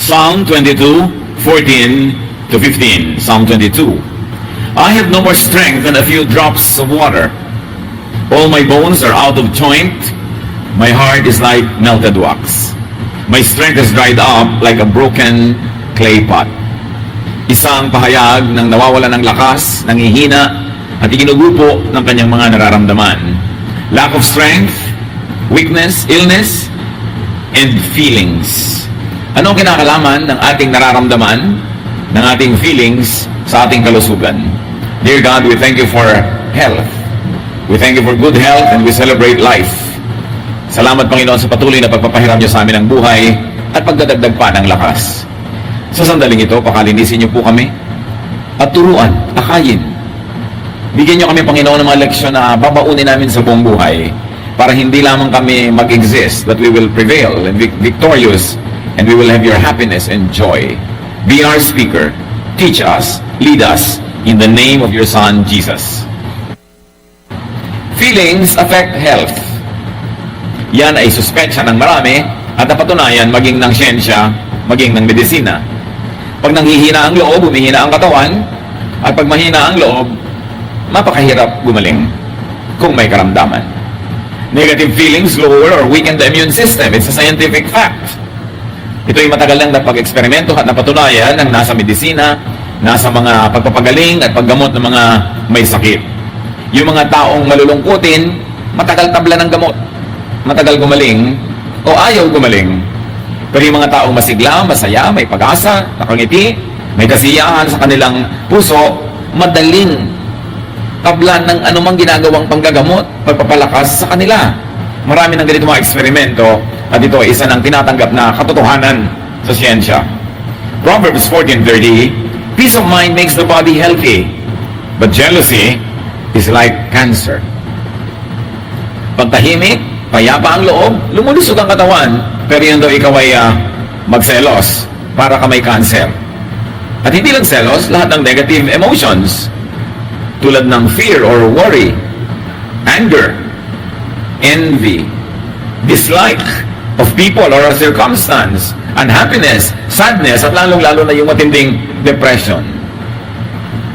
Psalm 22:14 to 15. Psalm 22. I have no more strength than a few drops of water. All my bones are out of joint. My heart is like melted wax. My strength is dried up like a broken clay pot. Isang pahayag ng nawawala ng lakas, nanghihina, at iginugupo ng kanyang mga nararamdaman. Lack of strength, weakness, illness, and feelings. Ano ang kinakalaman ng ating nararamdaman, ng ating feelings sa ating kalusugan? Dear God, we thank you for health. We thank you for good health and we celebrate life. Salamat, Panginoon, sa patuloy na pagpapahiram niyo sa amin ng buhay at pagdadagdag pa ng lakas. Sa sandaling ito, pakalinisin niyo po kami at turuan, akayin. Bigyan niyo kami, Panginoon, ng mga leksyon na babaunin namin sa buong buhay para hindi lamang kami mag-exist, but we will prevail and be victorious and we will have your happiness and joy. Be our speaker. Teach us, lead us in the name of your Son, Jesus. Feelings affect health. Yan ay suspetsya ng marami at napatunayan maging ng siyensya, maging ng medisina. Pag nanghihina ang loob, humihina ang katawan, at pag mahina ang loob, mapakahirap gumaling kung may karamdaman. Negative feelings lower or weaken the immune system. It's a scientific fact. Ito'y matagal lang na pag-eksperimento at napatunayan ng nasa medisina, nasa mga pagpapagaling at paggamot ng mga may sakit. Yung mga taong malulungkutin, matagal tabla ng gamot, matagal gumaling o ayaw gumaling. Pero yung mga taong masigla, masaya, may pag-asa, nakangiti, may kasiyahan sa kanilang puso, madaling tablan ng anumang ginagawang panggagamot, pagpapalakas sa kanila. Marami ng ganito mga eksperimento at ito ay isa ng tinatanggap na katotohanan sa siyensya. Proverbs 14:30, peace of mind makes the body healthy, but jealousy is like cancer. Pagtahimik, payapa ang loob, lumulusog ang katawan, pero yun daw ikaw ay magselos para ka may cancer. At hindi lang selos, lahat ng negative emotions, tulad ng fear or worry, anger, envy, dislike of people or a circumstance, unhappiness, sadness, at lalong-lalo na yung matinding depression.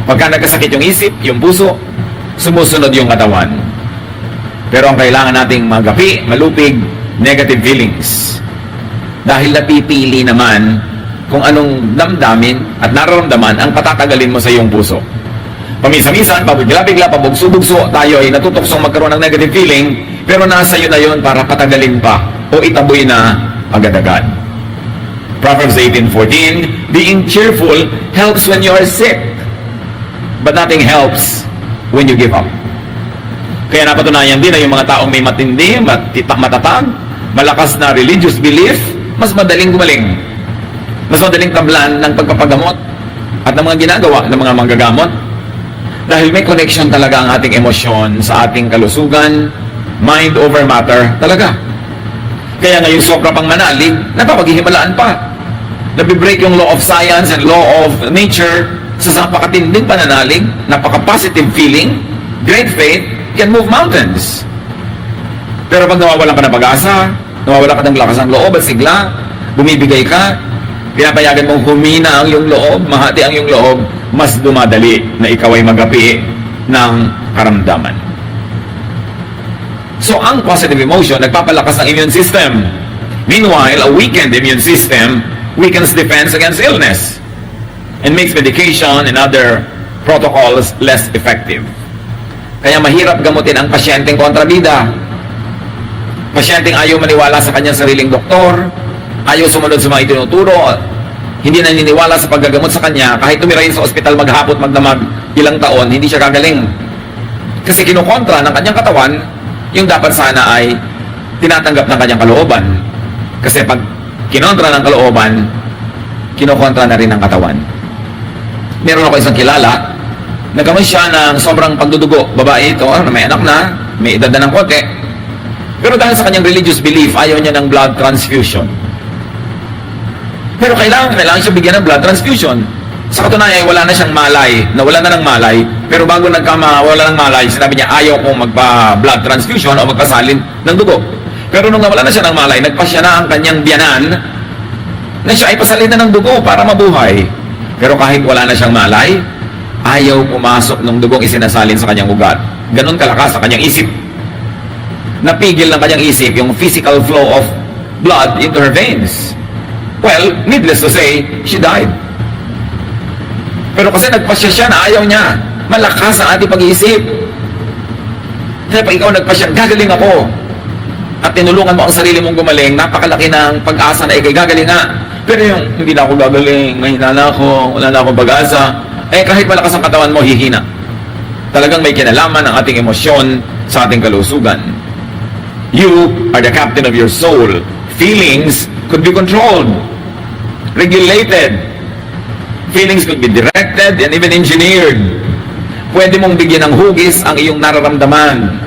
Pagka nagkasakit yung isip, yung puso, sumusunod yung katawan. Pero ang kailangan nating magapi, malupig, negative feelings. Dahil napipili naman kung anong damdamin at nararamdaman ang patatagalin mo sa iyong puso. Pamisa-misan, pabigla-bigla, pabugso-bugso, tayo ay natutuksong magkaroon ng negative feeling, pero nasa iyo na yon para patagalin pa o itaboy na agad-agad. Proverbs 18:14, being cheerful helps when you are sick, but nothing helps when you give up. Kaya napatunayan din na yung mga taong may matindi, matatag, malakas na religious belief, mas madaling gumaling. Mas madaling tablan ng pagpapagamot at ng mga ginagawa ng mga manggagamot. Dahil may connection talaga ang ating emosyon sa ating kalusugan, mind over matter talaga. Kaya ngayon sobra pang manalig, napapaghihimalaan pa. Nabibreak yung law of science and law of nature sa napakatinding pananalig, napaka-positive feeling, great faith, can move mountains. Pero pag nawawalan ka ng pag-asa, nawawalan ka ng lakas ng loob at sigla, bumibigay ka, pinapayagan mong humina ang iyong loob, mahati ang iyong loob, mas dumadali na ikaw ay magapi ng karamdaman. So, ang positive emotion, nagpapalakas ng immune system. Meanwhile, a weakened immune system weakens defense against illness and makes medication and other protocols less effective. Kaya mahirap gamutin ang pasyenteng kontrabida. Pasyenteng ayaw maniwala sa kanyang sariling doktor, ayaw sumunod sa mga itinuturo, hindi naniniwala sa paggagamot sa kanya, kahit tumirahin sa ospital maghapot magdamag ilang taon, hindi siya gagaling. Kasi kinukontra ng kanyang katawan yung dapat sana ay tinatanggap ng kanyang kalooban. Kasi pag kinontra ng kalooban, kinukontra na rin ng katawan. Meron ako isang kilala, nagkamay siya ng sobrang pagdudugo. Babae ito, may anak na, may edad na ng konti. Pero dahil sa kanyang religious belief, ayaw niya ng blood transfusion. Pero kailangan siya bigyan ng blood transfusion. Sa katunayan, wala na siyang malay, nawala na ng malay. Pero bago wala ng malay, sinabi niya, ayaw kong magpa-blood transfusion o magpasalin ng dugo. Pero nung nawala na siya ng malay, nagpasya na ang kanyang biyanan na siya ay pasalitan ng dugo para mabuhay. Pero kahit wala na siyang malay, ayaw pumasok ng dugong isinasalin sa kanyang ugat. Ganon kalakas sa kanyang isip. Napigil ng kanyang isip yung physical flow of blood into her veins. Well, needless to say, she died. Pero kasi nagpasya siya na ayaw niya. Malakas ang ating pag-iisip. Kaya pag ikaw nagpasya, gagaling ako. At tinulungan mo ang sarili mong gumaling, napakalaki ng pag-asa na ikay gagaling nga. Pero yung hindi na ako gagaling, mahina na ako, wala na akong pag-asa, kahit malakas ang katawan mo, hihina. Talagang may kinalaman ang ating emosyon sa ating kalusugan. You are the captain of your soul. Feelings could be controlled, regulated. Feelings could be directed and even engineered. Pwede mong bigyan ng hugis ang iyong nararamdaman.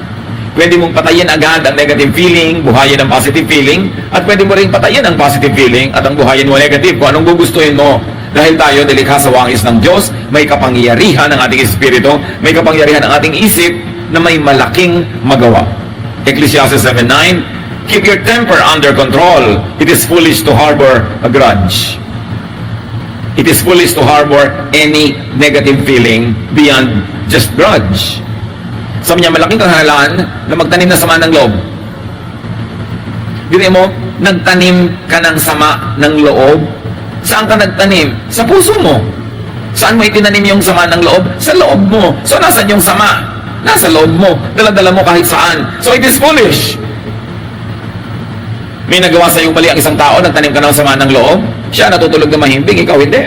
Pwede mong patayin agad ang negative feeling, buhayin ang positive feeling, at pwede mo rin patayin ang positive feeling at ang buhayin mo negative kung anong gugustuhin mo. Dahil tayo, delikha sa wangis ng Diyos, may kapangyarihan ng ating espiritu, may kapangyarihan ng ating isip na may malaking magawa. Ecclesiastes 7:9, keep your temper under control. It is foolish to harbor a grudge. It is foolish to harbor any negative feeling beyond just grudge. Sabi niya, malaking kahalaan na magtanim na sama ng loob. Bigyan mo, nagtanim ka ng sama ng loob. Saan ka nagtanim? Sa puso mo. Saan mo itinanim yung sama ng loob? Sa loob mo. So, nasan yung sama? Nasa loob mo. Dala-dala mo kahit saan. So, it is foolish. May nagawa sa iyong mali ang isang tao, nagtanim ka ng sama ng loob, siya natutulog na mahimbing, ikaw hindi.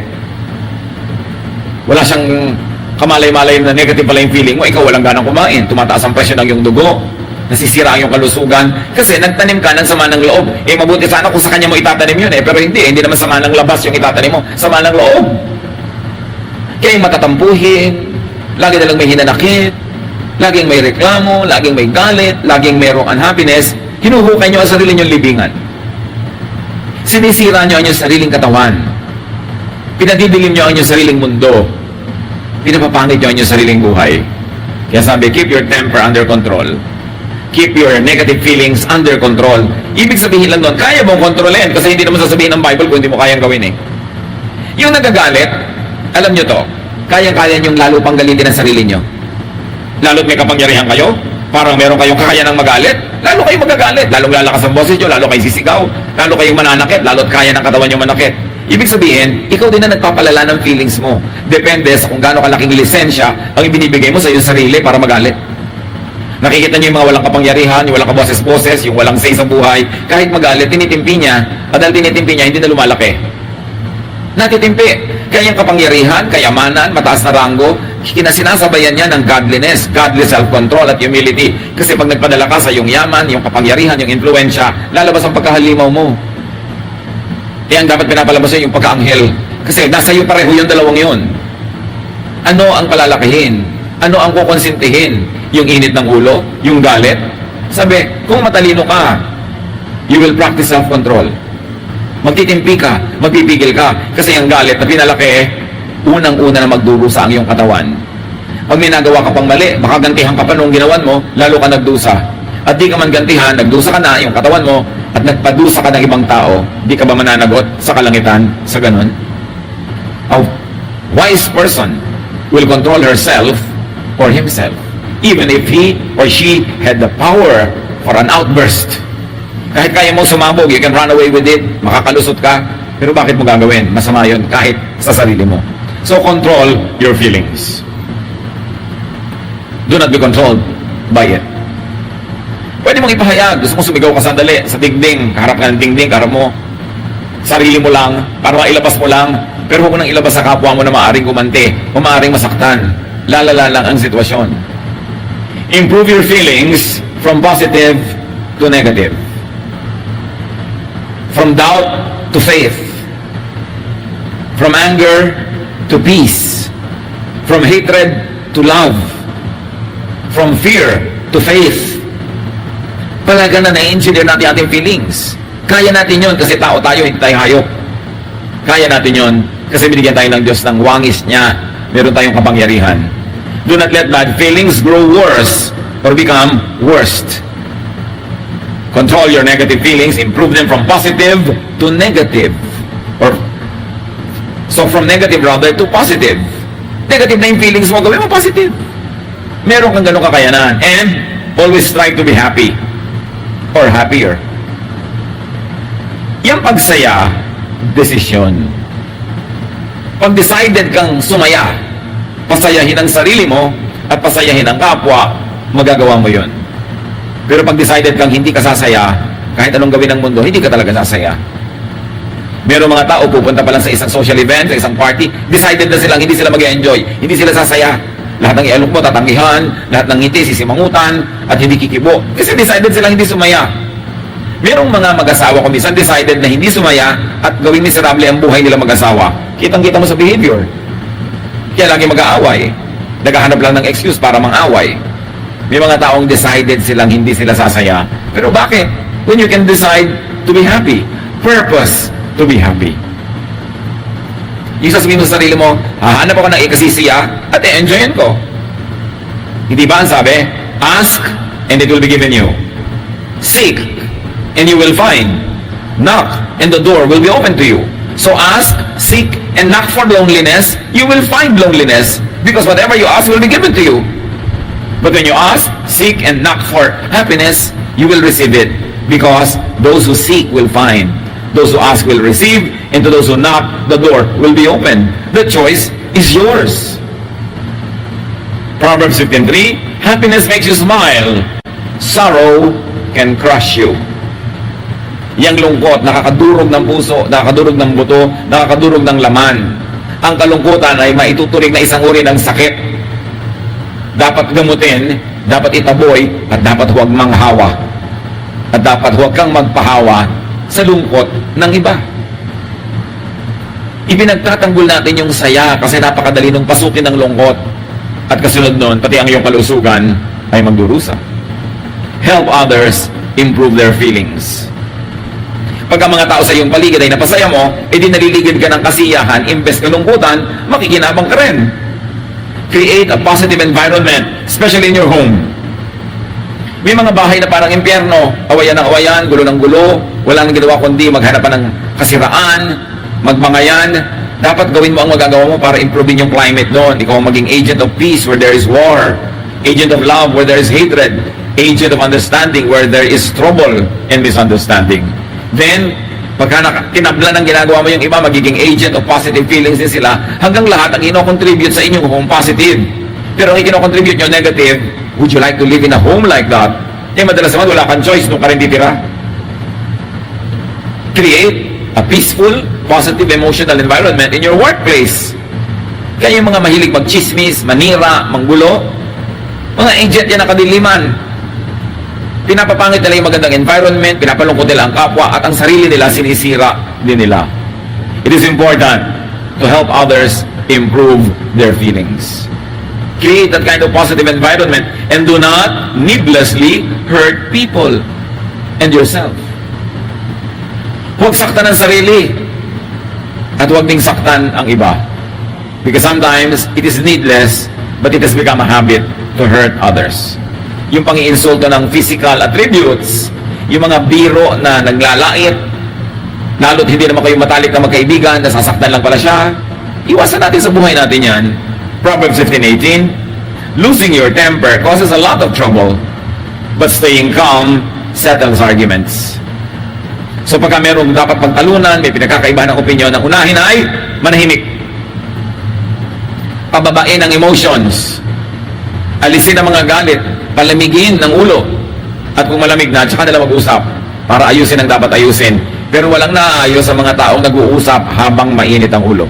Wala siyang kamalay-malay na negative pala yung feeling mo, ikaw walang ganang kumain, tumataas ang presyo ng iyong dugo, nasisira ang iyong kalusugan, kasi nagtanim ka ng sama ng loob. Mabuti sana kung sa kanya mo itatanim yun pero hindi naman sama ng labas yung itatanim mo, sama ng loob. Kaya yung matatampuhin, lagi na lang may hinanakit, laging may reklamo, laging may galit, laging mayroong unhappiness, hinuhukay nyo ang sarili nyong libingan. Sinisira nyo ang inyong sariling katawan. Pinadidilim nyo ang inyong sariling mundo. Pinapapangit nyo ang inyong sariling buhay. Kaya sabi, keep your temper under control. Keep your negative feelings under control. Ibig sabihin lang doon, kaya mong kontrolin kasi hindi naman sasabihin ng Bible kung hindi mo kayang gawin Yung nagagalit, alam nyo to, kayang-kaya nyong lalo pang galitin ang sarili nyo. Lalo't may kapangyarihan kayo, parang meron kayong kakayanang magalit, lalo kayong magagalit, lalong lalakas ang boses nyo, lalo kayong sisigaw, lalo kayong mananakit, lalo't kaya ng katawan nyo manakit. Ibig sabihin, ikaw din na nagpapalala ng feelings mo. Depende sa kung gaano kalaking lisensya ang ibinibigay mo sa iyong sarili para magalit. Nakikita niyo yung mga walang kapangyarihan, yung walang kaboses-boses, yung walang say sa buhay, kahit magalit, tinitimpi niya, at dahil tinitimpi niya, hindi na lumalaki. Natitimpi. Kaya yung kapangyarihan, kayamanan, mataas na ranggo, kinasinasabayan niya ng godliness, godly self-control at humility. Kasi pag nagpadala ka sa iyong yaman, yung kapangyarihan, yung influensya, lalabas ang pagkahalimaw mo. Ang dapat pinapalabas yung pagkaanghel. Kasi nasa iyo pareho yung dalawang yun. Ano ang palalakihin? Ano ang kukonsintihin? Yung init ng ulo? Yung galit? Sabi, kung matalino ka, you will practice self-control. Magtitimpi ka, magpipigil ka. Kasi yung galit na pinalaki, unang-una na magdurusa ang iyong katawan. Pag may nagawa ka pang mali, baka gantihan ka pa nung ginawan mo, lalo ka nagdusa. At di ka man gantihan, nagdusa ka na, yung katawan mo, at nagpadusa ka ng ibang tao, di ka ba mananagot sa kalangitan sa ganon? A wise person will control herself or himself, even if he or she had the power for an outburst. Kahit kaya mo sumabog, you can run away with it, makakalusot ka, pero bakit mo gagawin? Masama yun kahit sa sarili mo. So control your feelings. Do not be controlled by it. Pwede mong ipahayag, gusto mong sumigaw ka sandali sa dingding, kaharap ka ng dingding, kaharap mo, sarili mo lang, para mailabas mo lang, pero huwag mo nang ilabas sa kapwa mo na maaaring gumanti, o maaaring masaktan. Lalala lang ang sitwasyon. Improve your feelings from positive to negative. From doubt to faith. From anger to peace. From hatred to love. From fear to faith. Talaga na na-engineer natin ating feelings. Kaya natin yon kasi tao tayo, hindi tayo hayop. Kaya natin yon kasi binigyan tayo ng Diyos ng wangis niya. Meron tayong kapangyarihan. Do not let bad feelings grow worse or become worst. Control your negative feelings. Improve them from positive to negative. Or, so from negative rather to positive. Negative na yung feelings mo, gawin mo positive. Meron kang ganong kakayanan. And always try to be happy. Or happier. Yung pagsaya, desisyon. Pag decided kang sumaya, pasayahin ang sarili mo, at pasayahin ang kapwa, magagawa mo yun. Pero pag decided kang hindi ka sasaya, kahit anong gawin ng mundo, hindi ka talaga sasaya. Meron mga tao, pupunta pa lang sa isang social event, sa isang party, decided na silang hindi sila mag-enjoy, hindi sila sasaya. Lahat ng ialok mo, tatanggihan, lahat ng ngiti, sisimangutan, at hindi kikibo. Kasi decided silang hindi sumaya. Merong mga mag-asawa kung minsan decided na hindi sumaya at gawing miserable ang buhay nila mag-asawa. Kitang-kita mo sa behavior. Kaya lagi mag-aaway. Naghahanap lang ng excuse para mang-away. May mga taong decided silang hindi sila sasaya. Pero bakit? When you can decide to be happy. Purpose to be happy. Yung sasabihin mo sa sarili mo, hahanap ako ng ikasisiya at i-enjoyin ko. Hindi ba ang sabi? Ask and it will be given you. Seek and you will find. Knock and the door will be open to you. So ask, seek, and knock for loneliness, you will find loneliness because whatever you ask will be given to you. But when you ask, seek, and knock for happiness, you will receive it because those who seek will find. Those who ask will receive, and to those who knock, the door will be open. The choice is yours. Proverbs 15:3, happiness makes you smile. Sorrow can crush you. Yang lungkot, nakakadurog ng puso, nakakadurog ng buto, nakakadurog ng laman. Ang kalungkutan ay maituturing na isang uri ng sakit. Dapat gamutin, dapat itaboy, at dapat huwag manghawa. At dapat huwag kang magpahawa sa lungkot ng iba. Ipinagtatanggol natin yung saya kasi napakadali nung pasukin ng lungkot. At kasunod nun, pati ang iyong kalusugan ay magdurusa. Help others improve their feelings. Pag ang mga tao sa iyong paligid ay napasaya mo, edi naliligid ka ng kasiyahan, imbes kalungkutan, makikinabang ka rin. Create a positive environment, especially in your home. May mga bahay na parang impyerno, awayan ng awayan, gulo ng gulo, walang ginawa kundi maghanapan ng kasiraan, magbangayan. Dapat gawin mo ang magagawa mo para improvein yung climate doon. Ikaw ang maging agent of peace where there is war, agent of love where there is hatred, agent of understanding where there is trouble and misunderstanding. Then, pagka kinabla ng ginagawa mo yung iba, magiging agent of positive feelings din sila, hanggang lahat ang ino-contribute sa inyong home positive. Pero ang ino-contribute nyo negative, would you like to live in a home like that? Eh, madalas naman wala kang choice nung ka rin titira. Create a peaceful, positive, emotional environment in your workplace. Kaya yung mga mahilig mag-chismis, manira, manggulo, mga agent yan ng kadiliman. Pinapapangit nila yung magandang environment, pinapalungkot nila ang kapwa, at ang sarili nila sinisira din nila. It is important to help others improve their feelings. Create that kind of positive environment and do not needlessly hurt people and yourself. Huwag saktan ang sarili at huwag ding saktan ang iba. Because sometimes it is needless but it has become a habit to hurt others. Yung pang-iinsulto ng physical attributes, yung mga biro na naglalait, lalo't hindi naman kayo matalik na magkaibigan, nasasaktan lang pala siya, iwasan natin sa buhay natin yan. Proverbs 15:18, losing your temper causes a lot of trouble, but staying calm settles arguments. So pagka merong dapat pagtalunan, may pinagkakaibahan ng opinion, ang unahin ay manahimik. Pababain ang emotions. Alisin ang mga galit. Palamigin ng ulo. At kung malamig na, tsaka nila mag-usap para ayusin ang dapat ayusin. Pero walang naayos sa mga taong nag-uusap habang mainit ang ulo.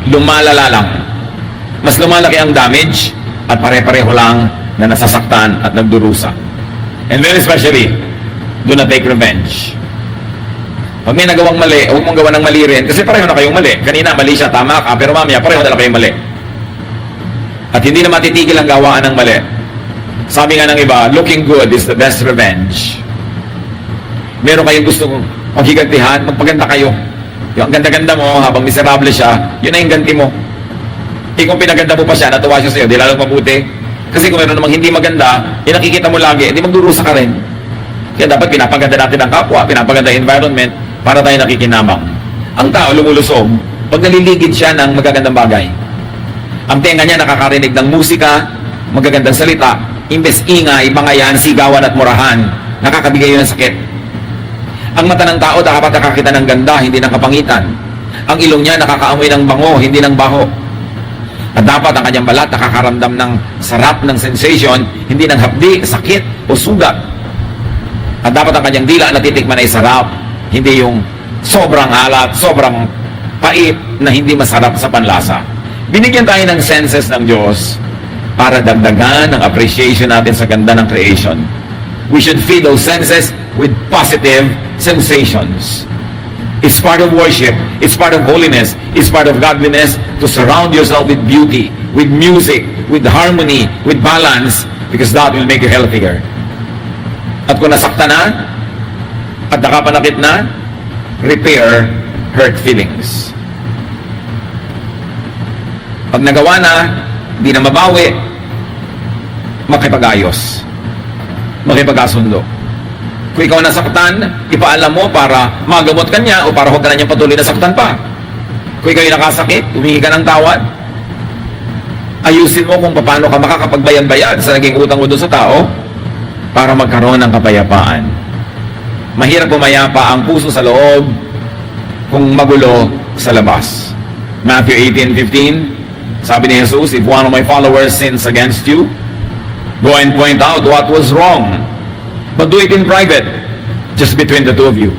Lumalala lang. Mas lumalaki ang damage at pare-pareho lang na nasasaktan at nagdurusa. And very especially, do not take revenge. Pag may nagawang mali, huwag mong gawa ng mali rin kasi pareho na kayong mali. Kanina mali siya, tama ka, pero mamaya pareho na lang kayong mali. At hindi na matitigil ang gawaan ng mali. Sabi nga ng iba, looking good is the best revenge. Meron kayong gustong maghigantihan, magpaganda kayo. Yung ganda-ganda mo habang miserable siya, yun na yung ganti mo. Kung pinaganda mo pa siya, natuwa siya sa'yo, di lalong mabuti. Kasi kung meron namang hindi maganda, nakikita mo lagi, hindi magdurusa ka rin. Kaya dapat pinapaganda natin ang kapwa, pinapaganda ang environment para tayo nakikinabang. Ang tao lumulusog pag naliligid siya ng magagandang bagay. Ang tenga niya nakakarinig ng musika, magagandang salita, imbes ingay, bangayan, sigawan at murahan, nakakabigay yun ng sakit. Ang mata ng tao dapat nakakita ng ganda, hindi ng kapangitan. Ang ilong niya nakakaamoy ng bango, hindi ng baho. At dapat ang kanyang balat nakakaramdam ng sarap ng sensation, hindi ng hapdi, sakit o sugat. At dapat ang kanyang dila natitikman ay sarap, hindi yung sobrang alat, sobrang pait na hindi masarap sa panlasa. Binigyan tayo ng senses ng Diyos para dagdagan ang appreciation natin sa ganda ng creation. We should feed those senses with positive sensations. It's part of worship, it's part of holiness, it's part of godliness to surround yourself with beauty, with music, with harmony, with balance, because that will make you healthier. At kung nasakta na, at nakapanakit na, repair hurt feelings. Pag nagawa na, di na mabawi, makipag-ayos, makipag-asundo. Kung ikaw nasaktan, ipaalam mo para magamot ka niya o para huwag ka na niyang patuloy nasaktan pa. Kung ikaw yung nakasakit, humingi ka ng tawad, ayusin mo kung paano ka makakapagbayan-bayan sa naging utang mo doon sa tao para magkaroon ng kapayapaan. Mahirap pumayapa ang puso sa loob kung magulo sa labas. Matthew 18:15, sabi ni Jesus, if one of my followers sins against you, go and point out what was wrong. But do it in private, just between the two of you.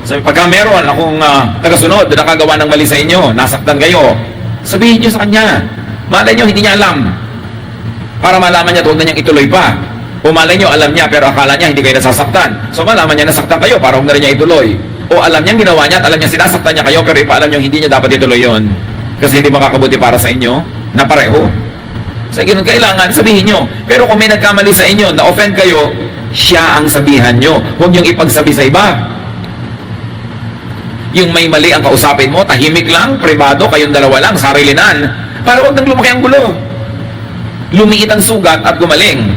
Sabi, pagka meron akong tagasunod na nakagawa ng mali sa inyo, nasaktan kayo, sabihin nyo sa kanya. Malay nyo, hindi niya alam. Para malaman niya, huwag na niyang ituloy pa. O malay nyo, alam niya, pero akala niya, hindi kayo nasasaktan. So malaman niya, nasaktan kayo, para huwag na rin niya ituloy. O alam niya, ginawa niya, at alam niya, sinasaktan niya kayo, pero ipaalam niyo, hindi niya dapat ituloy yon. Kasi hindi makakabuti para sa inyo, na pareho. Sa ganun, kailangan, sabihin nyo. Pero kung may nagkamali sa inyo, na-offend kayo, siya ang sabihan nyo. Huwag niyong ipagsabi sa iba. Yung may mali ang kausapin mo, tahimik lang, privado, kayong dalawa lang, sarilinan, para huwag nang lumaki ang gulo. Lumiit ang sugat at gumaling.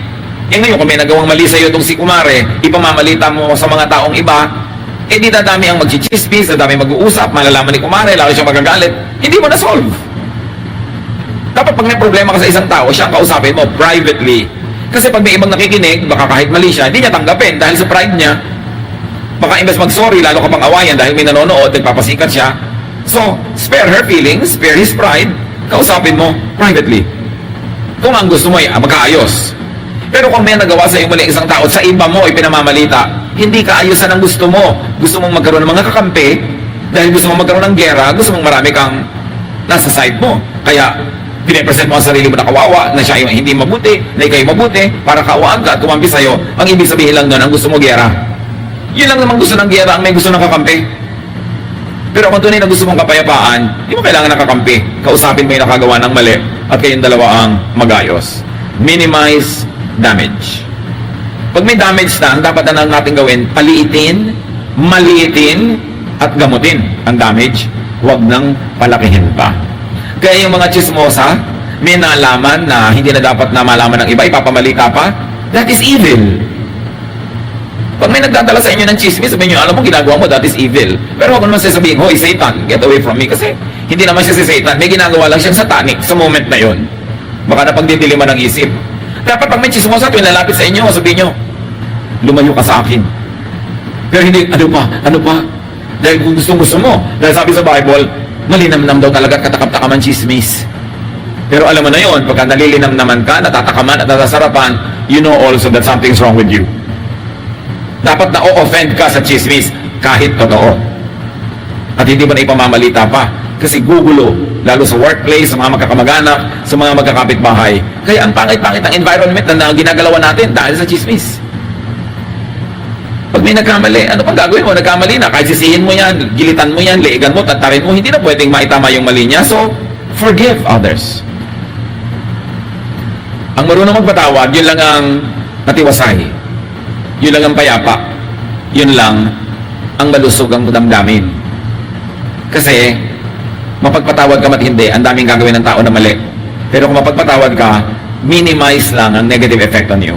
Eh ngayon, kung may nagawang mali sa iyo itong si Kumare, ipamamalita mo sa mga taong iba, eh di dadami ang magchichismis, dadami mag-uusap, malalaman ni Kumare, lalo siyang magagalit, hindi mo na-solve. Dapat pag may problema ka sa isang tao, siya ang kausapin mo privately. Kasi pag may ibang nakikinig, baka kahit mali siya, hindi niya tanggapin dahil sa pride niya. Baka imbes mag-sorry, lalo ka pang awayan dahil may nanonood, nagpapasikat siya. So, spare her feelings, spare his pride, kausapin mo privately. Kung ang gusto mo ay magkaayos. Pero kung may nagawa sa iyo mali isang tao, sa iba mo ipinamamalita, hindi kaayusan ang gusto mo. Gusto mong magkaroon ng mga kakampi, dahil gusto mong magkaroon ng gera, gusto mong marami kang nasa side mo. Kaya, pinipresent mo ang sarili mo na kawawa, na siya yung hindi mabuti, na ikay mabuti, para kaawaan ka at kumampi sa'yo. Ang ibig sabihin lang doon, ang gusto mo gera. Yun lang naman gusto ng gera, ang may gusto ng kakampi. Pero kung tunay na gusto mong kapayapaan, hindi mo kailangan nakakampi. Kausapin mo yung nakagawa ng mali at kayong dalawa ang magayos. Minimize damage. Pag may damage na, ang dapat na lang natin gawin, paliitin, maliitin, at gamutin ang damage. Huwag nang palakihin pa. Kaya yung mga chismosa, may nalaman na hindi na dapat na malaman ng iba, ipapamalita pa, that is evil. Pag may nagdadala sa inyo ng chismis, sabihin nyo, alam mo, ginagawa mo, that is evil. Pero huwag naman sasabihin, hoy, Satan, get away from me. Kasi hindi naman siya si Satan. May ginagawa lang siyang satanic sa moment na yon. Baka napagdidiliman ng isip. Dapat pag may chismosa, tuwing lalapit sa inyo, sabihin nyo, lumayo ka sa akin. Pero hindi, ano pa? Dahil kung gusto mo. Dahil sabi sa Bible, malinamnam daw talaga at katakap-takaman chismis. Pero alam mo na yon, pagka nalilinam naman ka, natatakaman at natasarapan, you know also that something's wrong with you. Dapat na o-offend ka sa chismis kahit totoo. At hindi mo na ipamamalita pa. Kasi gugulo, lalo sa workplace, sa mga magkakamag-anak, sa mga magkakapitbahay. Kaya ang pangit-pangit ang environment na ginagalawan natin dahil sa chismis. Pag may nagkamali, ano pang gagawin mo? Nagkamali na, kahit sisihin mo yan, gilitan mo yan, liigan mo, tantarin mo, hindi na pwedeng maitama yung mali niya. So, forgive others. Ang marunong magpatawad, yun lang ang natiwasay. Yun lang ang payapa. Yun lang ang malusog ang damdamin. Kasi, mapagpatawad ka mat hindi, ang daming gagawin ng tao na mali. Pero kung mapagpatawad ka, minimize lang ang negative effect on you.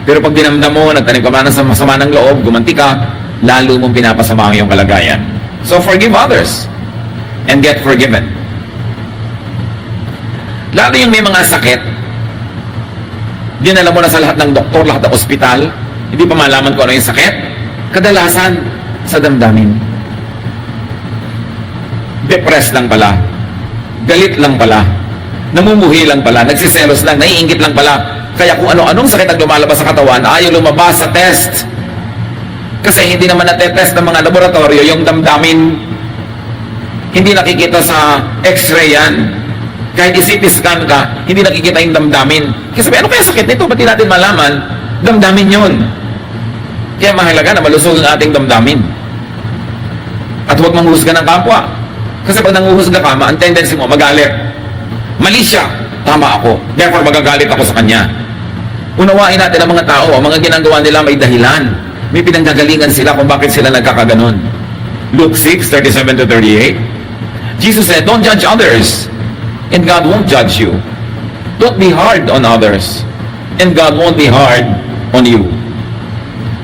Pero pag dinamdam mo, nagtanim ka ba ng sama ng loob, gumanti ka, lalo mong pinapasama ang iyong kalagayan. So forgive others and get forgiven. Lalo yung may mga sakit, dinala mo na sa lahat ng doktor, lahat ng ospital, hindi pa malaman kung ano yung sakit, kadalasan sa damdamin. Depressed lang pala, galit lang pala, namumuhi lang pala, nagsiselos lang, naiingit lang pala. Kaya kung ano-anong sakit ang lumalabas sa katawan, ayaw lumabas sa test. Kasi hindi naman natetest ng mga laboratorio yung damdamin. Hindi nakikita sa x-ray yan. Kahit i-CT scan ka, hindi nakikita yung damdamin. Kasi ano kaya sakit nito? Ba't di natin malaman? Damdamin yun. Kaya mahalaga na malusog ang ating damdamin. At huwag manghusga ng kapwa. Kasi pag nanguhusga ka, ang tendency mo, magalit. Mali siya. Tama ako. Therefore, magagalit ako sa kanya. Unawain natin ang mga tao. Ang mga ginagawa nila may dahilan. May pinanggagalingan sila kung bakit sila nagkakaganon. Luke 6:37-38. Jesus said, don't judge others, and God won't judge you. Don't be hard on others, and God won't be hard on you.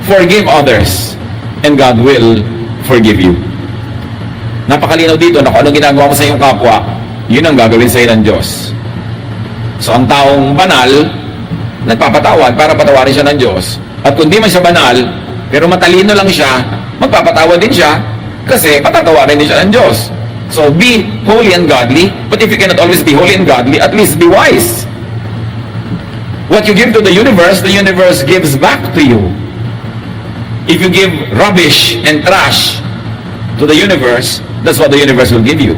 Forgive others, and God will forgive you. Napakalinaw dito na kung anong ginagawa mo sa iyong kapwa, yun ang gagawin sa iyo ng Diyos. So ang taong banal, nagpapatawad para patawarin siya ng Diyos. At kung di man siya banal, pero matalino lang siya, magpapatawad din siya kasi patatawarin din siya ng Diyos. So be holy and godly, but if you cannot always be holy and godly, at least be wise. What you give to the universe gives back to you. If you give rubbish and trash to the universe, that's what the universe will give you.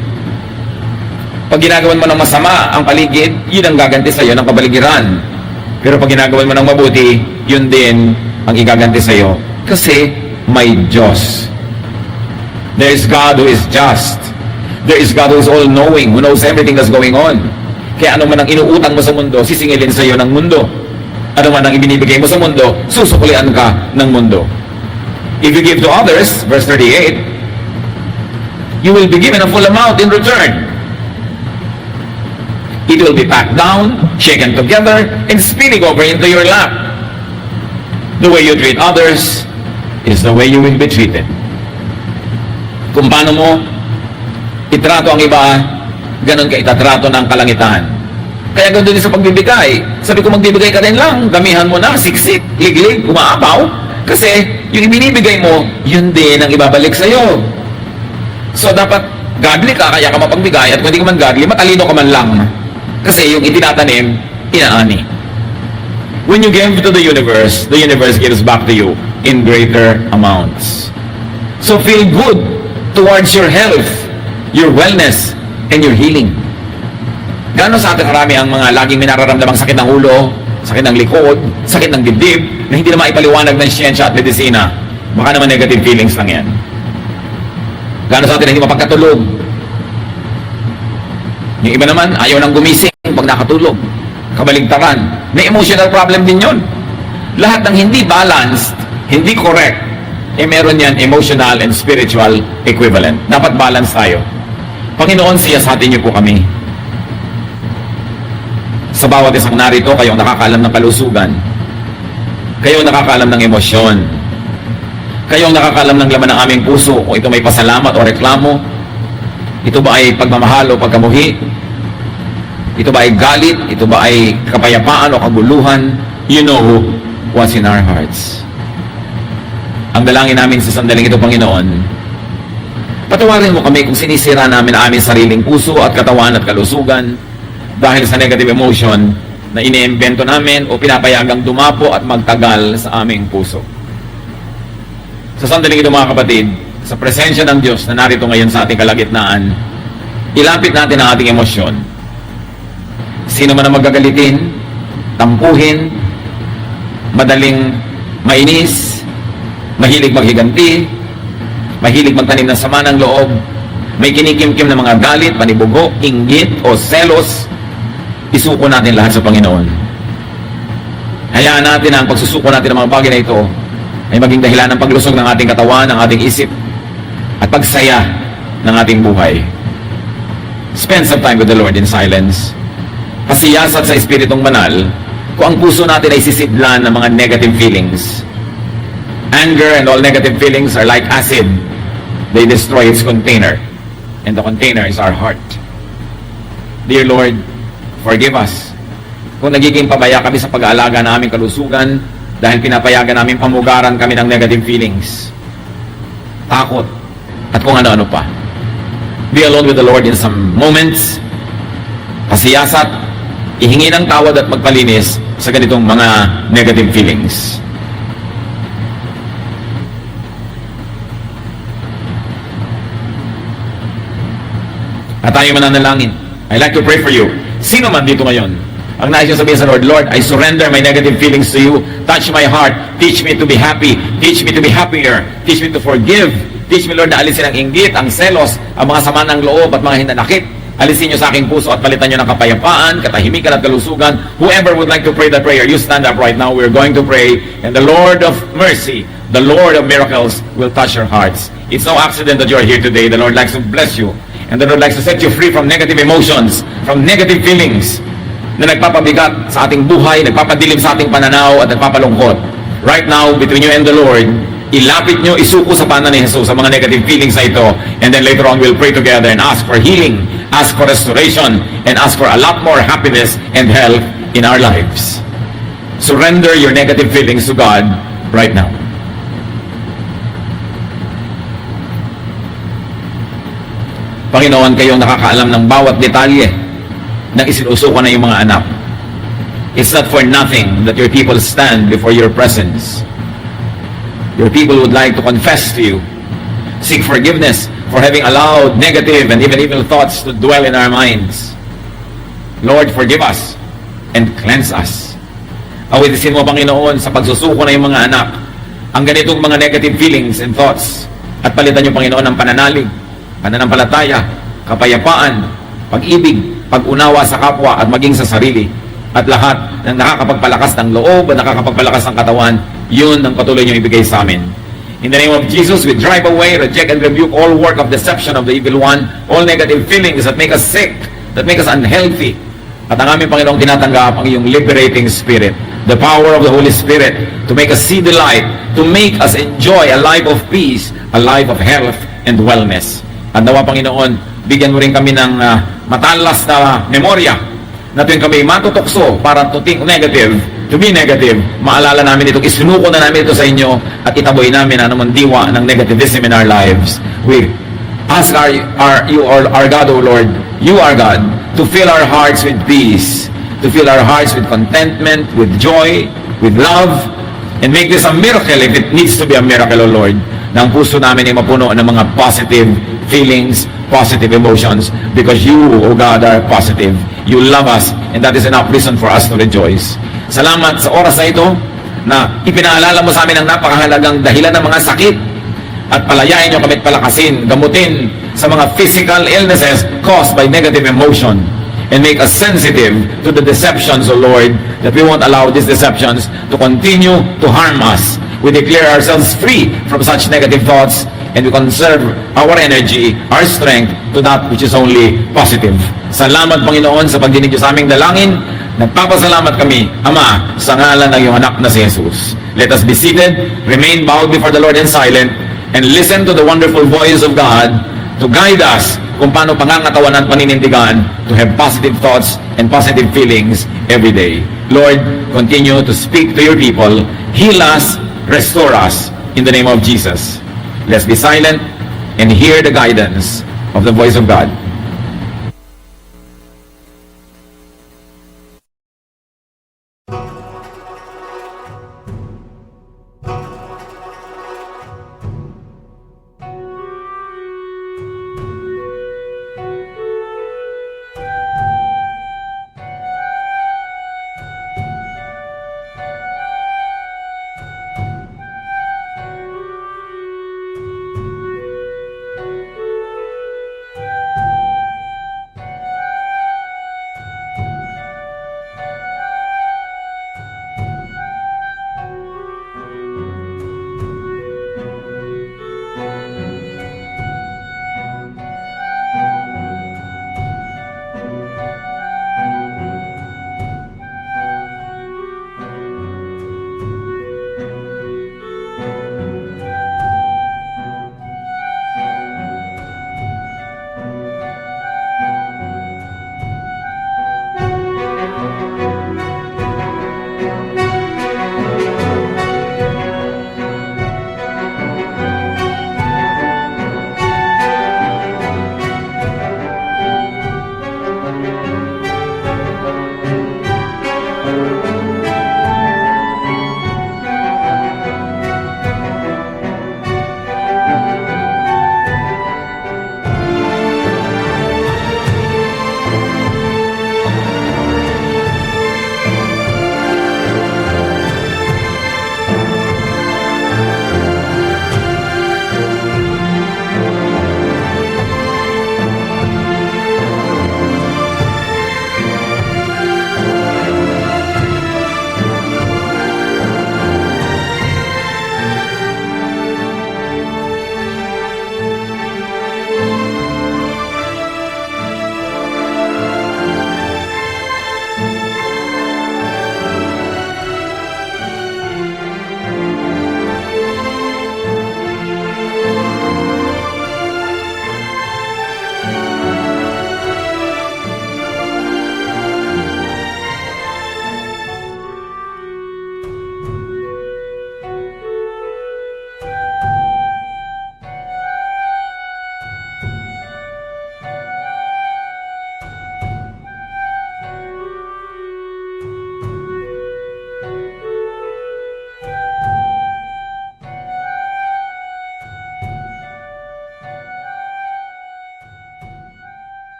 Pag ginagawan mo ng masama ang paligid, yun ang gaganti sa iyo ng kapaligiran. Pero pag ginagawan mo ng mabuti, yun din ang igaganti sa iyo. Kasi may Diyos. There is God who is just. There is God who is all-knowing, who knows everything that's going on. Kaya ano man ang inuutang mo sa mundo, sisingilin sa iyo ng mundo. Ano man ang ibinibigay mo sa mundo, susuklian ka ng mundo. If you give to others, verse 38, you will be given a full amount in return. It will be packed down, shaken together, and spilling over into your lap. The way you treat others is the way you will be treated. Kung paano mo itrato ang iba, ganun ka itatrato ng kalangitan. Kaya ganun din sa pagbibigay. Sabi ko, magbibigay ka rin lang, damihan mo na, siksik, liglig, umaapaw. Kasi yung ibinibigay mo, yun din ang ibabalik sa'yo. So dapat godly ka, kaya ka mapagbigay, at kung hindi ka man godly, matalino ka man lang. Kasi yung itinatanim, inaani. When you give to the universe gives back to you in greater amounts. So feel good towards your health, your wellness, and your healing. Gano'n sa atin karami ang mga laging minararamdamang sakit ng ulo, sakit ng likod, sakit ng dibdib, na hindi na maipaliwanag ng siyensya at medisina. Baka naman negative feelings lang yan. Gano'n sa atin hindi mapagkatulog. Yung iba naman, ayaw nang gumising pag nakatulog. Kabaligtaran. May emotional problem din yun. Lahat ng hindi balanced, hindi correct, meron yan emotional and spiritual equivalent. Dapat balance tayo. Panginoon, siyasatin niyo po kami. Sa bawat isang narito, kayong nakakaalam ng kalusugan. Kayong nakakaalam ng emosyon. Kayong nakakaalam ng laman ng aming puso, kung ito may pasalamat o reklamo. Ito ba ay pagmamahal o pagkamuhi? Ito ba ay galit? Ito ba ay kapayapaan o kaguluhan? You know what's in our hearts. Ang dalangin namin sa sandaling ito, Panginoon, patawarin mo kami kung sinisira namin ang aming sariling puso at katawan at kalusugan dahil sa negative emotion na iniimbento namin o pinapayagang dumapo at magtagal sa aming puso. Sa sandaling ito, mga kapatid, sa presensya ng Diyos na narito ngayon sa ating kalagitnaan, ilapit natin ang ating emosyon. Sino man ang magagalitin, tampuhin, madaling mainis, mahilig maghiganti, mahilig magtanim ng sama ng loob, may kinikimkim na mga galit, panibugo, inggit o selos, isuko natin lahat sa Panginoon. Hayaan natin ang pagsusuko natin ng mga bagay na ito ay maging dahilan ng paglusog ng ating katawan, ng ating isip, at pagsaya ng ating buhay. Spend some time with the Lord in silence. Pasiyasat sa Espiritong Banal kung ang puso natin ay sisidlan ng mga negative feelings. Anger and all negative feelings are like acid they destroy its container. And the container is our heart. Dear Lord, forgive us kung nagiging pabaya kami sa pag-aalaga ng aming kalusugan dahil pinapayagan namin pamugaran kami ng negative feelings, takot, at kung ano-ano pa. Be alone with the Lord in some moments, pasiyasat, ihingi ng tawad at magpalinis sa ganitong mga negative feelings. At tayo mananalangin. I'd like to pray for you. Sino man dito ngayon ang nais niyo sabihin sa Lord, Lord, I surrender my negative feelings to you. Touch my heart. Teach me to be happy. Teach me to be happier. Teach me to forgive. Teach me, Lord, na alisin ang inggit, ang selos, ang mga sama ng loob at mga hinanakit. Alisin niyo sa aking puso at palitan niyo ng kapayapaan, katahimikan at kalusugan. Whoever would like to pray that prayer, you stand up right now. We're going to pray. And the Lord of mercy, the Lord of miracles will touch your hearts. It's no accident that you're here today. The Lord likes to bless you. And the Lord likes to set you free from negative emotions, from negative feelings na nagpapabigat sa ating buhay, nagpapadilim sa ating pananaw at nagpapalungkot. Right now, between you and the Lord, ilapit nyo, isuko sa panan ni Jesus sa mga negative feelings na ito, and then later on we'll pray together and ask for healing, ask for restoration, and ask for a lot more happiness and health in our lives. Surrender your negative feelings to God right now. Panginoon, kayong nakakaalam ng bawat detalye ng isinusuko na yung mga anak. It's not for nothing that your people stand before your presence. Your people would like to confess to you, seek forgiveness for having allowed negative and even evil thoughts to dwell in our minds. Lord, forgive us and cleanse us. Awitisin mo, Panginoon, sa pagsusuko na yung mga anak, ang ganitong mga negative feelings and thoughts, at palitan niyo, Panginoon, ng pananalig, pananampalataya, kapayapaan, pag-ibig, pag-unawa sa kapwa at maging sa sarili, at lahat ng nakakapagpalakas ng loob at nakakapagpalakas ng katawan, yun ang patuloy niyong ibigay sa amin. In the name of Jesus, we drive away, reject, and rebuke all work of deception of the evil one, all negative feelings that make us sick, that make us unhealthy. At ang aming Panginoong tinatanggap ang iyong liberating spirit, the power of the Holy Spirit to make us see the light, to make us enjoy a life of peace, a life of health and wellness. At nawa, Panginoon, bigyan mo rin kami ng matalas na memorya na tuwing kami matutokso para to think negative, to be negative, maalala namin ito, isinuko na namin ito sa inyo at itaboy namin ang anumang diwa ng negativism in our lives. We ask our God, O Lord, you are God, to fill our hearts with peace, to fill our hearts with contentment, with joy, with love, and make this a miracle if it needs to be a miracle, O Lord, na ang puso namin ay mapuno ng mga positive feelings, positive emotions, because you, O God, are positive. You love us, and that is enough reason for us to rejoice. Salamat sa oras na ito na ipinaalala mo sa amin ang napakahalagang dahilan ng mga sakit at palayain nyo kami at palakasin, gamutin sa mga physical illnesses caused by negative emotion, and make us sensitive to the deceptions, O Lord, that we won't allow these deceptions to continue to harm us. We declare ourselves free from such negative thoughts, and we conserve our energy, our strength to that which is only positive. Salamat, Panginoon, sa pagdinig niyo sa aming dalangin. Nagpapasalamat kami, Ama, sa ngalan ng iyong anak na si Jesus. Let us be seated, remain bowed before the Lord and silent, and listen to the wonderful voice of God to guide us kung paano pangangatawan at paninindigan to have positive thoughts and positive feelings every day. Lord, continue to speak to your people, heal us, restore us, in the name of Jesus. Let's be silent and hear the guidance of the voice of God.